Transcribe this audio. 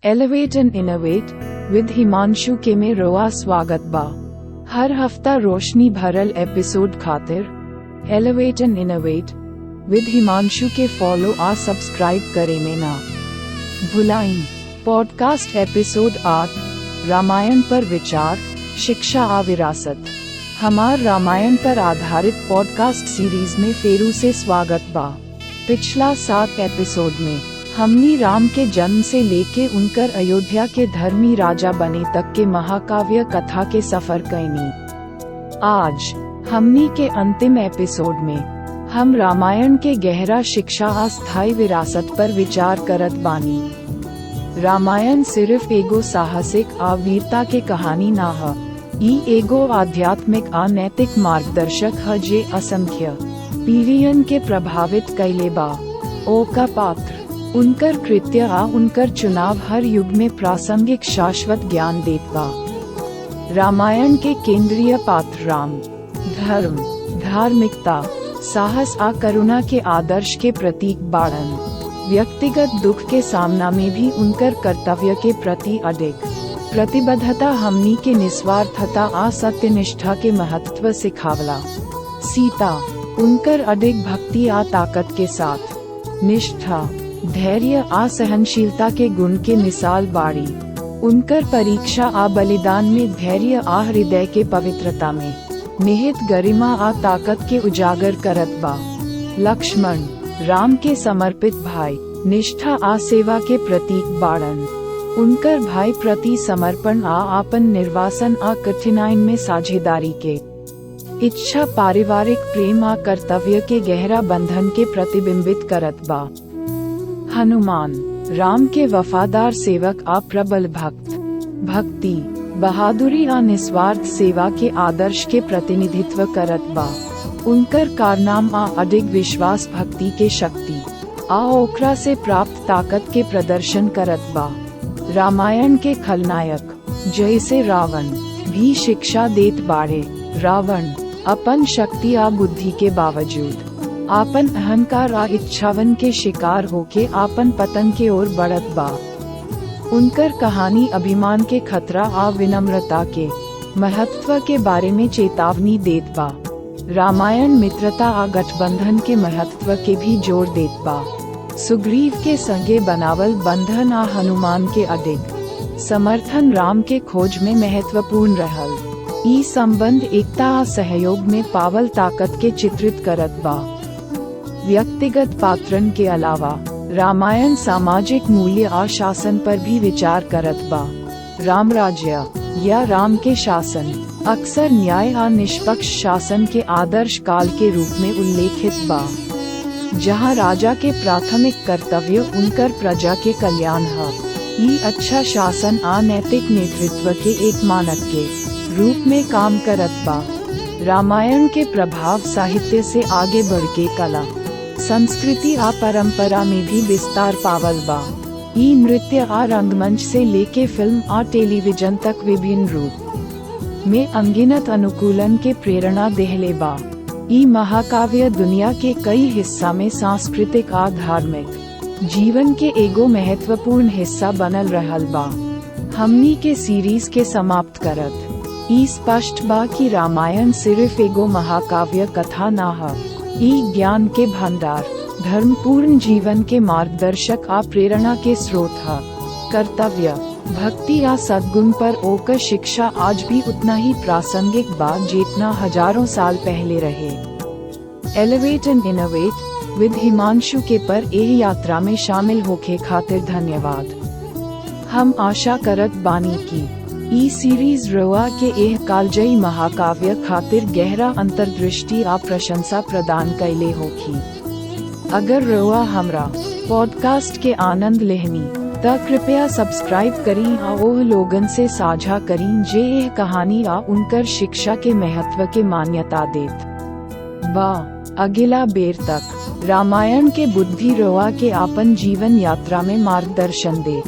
Elevate and innovate विद हिमांशु के में रोआ स्वागत बा। हर हफ्ता रोशनी भरल एपिसोड खातिर एलिवेट एंड इनोवेट विद हिमांशु के फॉलो आ सब्सक्राइब करे में ना भुलाइन। पॉडकास्ट एपिसोड 8 रामायण पर विचार, शिक्षा आ विरासत। हमार रामायण पर आधारित पॉडकास्ट सीरीज में फेरू से स्वागत बा। पिछला 7 एपिसोड में हमनी राम के जन्म से लेके उनकर अयोध्या के धर्मी राजा बने तक के महाकाव्य कथा के सफर कैनी। आज हमनी के अंतिम एपिसोड में हम रामायण के गहरा शिक्षा आ स्थायी विरासत पर विचार करत बानी। रामायण सिर्फ एगो साहसिक आ वीरता के कहानी ना ह, ई एगो आध्यात्मिक आ नैतिक मार्गदर्शक ह जे असंख्य पीढ़ियन के प्रभावित कैले बा। ओ का पात्र, उनकर कृत्य आ उनकर चुनाव हर युग में प्रासंगिक शाश्वत ज्ञान देत बा। रामायण के केंद्रीय पात्र राम धर्म, धार्मिकता, साहस आ करुणा के आदर्श के प्रतीक बाड़न। व्यक्तिगत दुख के सामना में भी उनकर कर्तव्य के प्रति अडिग प्रतिबद्धता हमनी के निस्वार्थता आ सत्यनिष्ठा के महत्व सिखावला। सीता, उनकर अडिग भक्ति आ ताकत के साथ निष्ठा, धैर्य आ सहनशीलता के गुण के मिसाल बाड़ी। उनकर परीक्षा आ बलिदान में धैर्य आ हृदय के पवित्रता में निहित गरिमा आ ताकत के उजागर करत बा। लक्ष्मण, राम के समर्पित भाई, निष्ठा आ सेवा के प्रतीक बाड़न। उनकर भाई प्रति समर्पण आ आपन निर्वासन आ कठिनाइन में साझेदारी के इच्छा पारिवारिक प्रेम आ कर्तव्य के गहरा बंधन के प्रतिबिंबित करत बा। हनुमान, राम के वफादार सेवक आ प्रबल भक्त, भक्ति, बहादुरी आ निस्वार्थ सेवा के आदर्श के प्रतिनिधित्व करत बा। उनकर कारनाम आ अडिग विश्वास भक्ति के शक्ति आ ओकरा से प्राप्त ताकत के प्रदर्शन करत बा। रामायण के खलनायक जैसे रावण भी शिक्षा देत बाड़े। रावण अपन शक्ति आ बुद्धि के बावजूद आपन अहंकार आ इच्छावन के शिकार होके आपन पतन के ओर बढ़त बा। उनकर कहानी अभिमान के खतरा आ विनम्रता के महत्व के बारे में चेतावनी देत बा। रामायण मित्रता आ गठबंधन के महत्व के भी जोर देत बा। सुग्रीव के संगे बनावल बंधन आ हनुमान के अडिग समर्थन राम के खोज में महत्वपूर्ण रहल। ई संबंध एकता आ सहयोग में पावल ताकत के चित्रित करत बा। व्यक्तिगत पात्रन के अलावा रामायण सामाजिक मूल्य आ शासन पर भी विचार करत बा। राम राज्य या राम के शासन अक्सर न्याय आ निष्पक्ष शासन के आदर्श काल के रूप में उल्लेखित बा, जहां राजा के प्राथमिक कर्तव्य उनकर प्रजा के कल्याण है। ई अच्छा शासन आ नैतिक नेतृत्व के एक मानक के रूप में काम करत बा। रामायण के प्रभाव साहित्य से आगे बढ़ के कला, संस्कृति आ परंपरा में भी विस्तार पावल बा। ई नृत्य आ रंगमंच से लेके फिल्म आ टेलीविजन तक विभिन्न रूप में अनगिनत अनुकूलन के प्रेरणा देहले बा। ई महाकाव्य दुनिया के कई हिस्सा में सांस्कृतिक आ धार्मिक जीवन के एगो महत्वपूर्ण हिस्सा बनल रहल बा। हमनी के सीरीज के समाप्त करत ई स्पष्ट बा कि रामायण सिर्फ एगो महाकाव्य कथा ना है। ई ज्ञान के भंडार, धर्मपूर्ण जीवन के मार्गदर्शक आ प्रेरणा के स्रोत है। कर्तव्य, भक्ति आ सद्गुण पर ओकर शिक्षा आज भी उतना ही प्रासंगिक बा जितना हजारों साल पहले रहे। एलिवेट एंड इनोवेट विद हिमांशु के पर एह यात्रा में शामिल होके खातिर धन्यवाद। हम आशा करत बानी की ई सीरीज रोआ के एह कालजयी महाकाव्य खातिर गहरा अंतर्दृष्टि आ प्रशंसा प्रदान कैले होखी। अगर रोआ हमरा पॉडकास्ट के आनंद लेहनी त कृपया सब्सक्राइब करी आ ओह लोगन से साझा करी जे एह कहानी आ उनकर शिक्षा के महत्व के मान्यता देत बा। अगिला बेर तक रामायण के बुद्धि रोआ के आपन जीवन यात्रा में मार्गदर्शन दे।